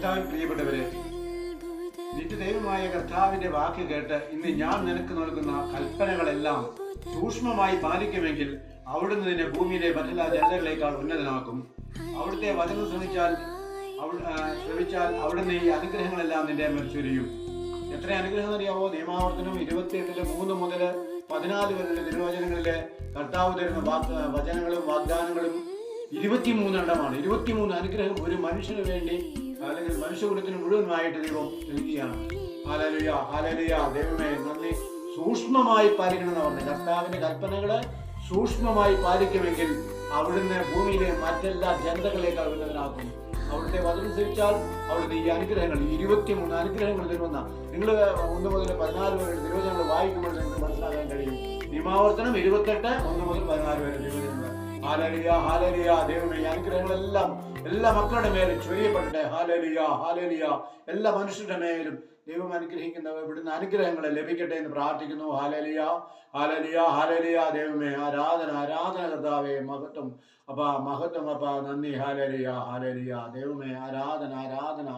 കർത്താവിൽ പ്രിയപ്പെട്ടവരെ, നിന്റെ ദൈവമായ കർത്താവിന്റെ വാക്ക് കേട്ട് ഇന്ന് ഞാൻ നിനക്ക് നൽകുന്ന കൽപ്പനകളെല്ലാം സൂക്ഷ്മമായി പാലിക്കുമെങ്കിൽ അവിടുന്ന് നിന്നെ ഭൂമിയിലെ മറ്റെല്ലാ ജനതകളേക്കാൾ ഉന്നതനാക്കും. അവിടുത്തെ വചനം ശ്രമിച്ചാൽ അവിടുന്ന് ഈ അനുഗ്രഹങ്ങളെല്ലാം നിന്റെ മേൽ ചൊരിയും. എത്ര അനുഗ്രഹം അറിയാവോ? നിയമാവർത്തനം 28 3 മുതൽ 14 വരെയുള്ള തിരുവചനങ്ങളിലെ കർത്താവ് തരുന്ന വചനങ്ങളും വാഗ്ദാനങ്ങളും 23 എണ്ണമാണ്. 23 അനുഗ്രഹം ഒരു മനുഷ്യന് വേണ്ടി അല്ലെങ്കിൽ മനുഷ്യകുലത്തിന് മുഴുവനായിട്ട് ദൈവം നൽകുകയാണ്. Hallelujah, hallelujah. ദൈവമേ നന്ദി. സൂക്ഷ്മമായി പാലിക്കണമെന്ന് പറഞ്ഞു. കർത്താവിന്റെ കൽപ്പനകളെ സൂക്ഷ്മമായി പാലിക്കുമെങ്കിൽ അവിടുന്ന് ഭൂമിയിലെ മറ്റെല്ലാ ജനതകളേക്കാൾ ഉന്നതനാക്കും. അവിടുത്തെ വചനം അനുസരിച്ചാൽ അവിടുത്തെ ഈ അനുഗ്രഹങ്ങൾ 23 അനുഗ്രഹങ്ങൾ തരുമെന്ന നിങ്ങൾ 1 മുതൽ 14 വരെ തിരുവചനങ്ങൾ വായിക്കുമ്പോൾ നിങ്ങൾക്ക് മനസ്സിലാക്കാൻ കഴിയും. നിയമാവർത്തനം 28 1 മുതൽ 14 വരെ തിരുവചനങ്ങൾ. Hallelujah, hallelujah. ദൈവമേ ഈ അനുഗ്രഹങ്ങളെല്ലാം എല്ലാ മക്കളുടെ മേലും ചൊരിയപ്പെടട്ടെ. Hallelujah, hallelujah. എല്ലാ മനുഷ്യരുടെ മേലും ദൈവം അനുഗ്രഹിക്കുന്ന ഇവിടുന്ന് അനുഗ്രഹങ്ങളെ ലഭിക്കട്ടെ എന്ന് പ്രാർത്ഥിക്കുന്നു. Hallelujah, hallelujah, hallelujah. ദൈവമേ ആരാധന, ആരാധന കർത്താവേ. മഹത്വം അപ്പാ, മഹത്വം അപ്പാ. നന്ദി. Hallelujah, hallelujah. ദൈവമേ ആരാധന, ആരാധന.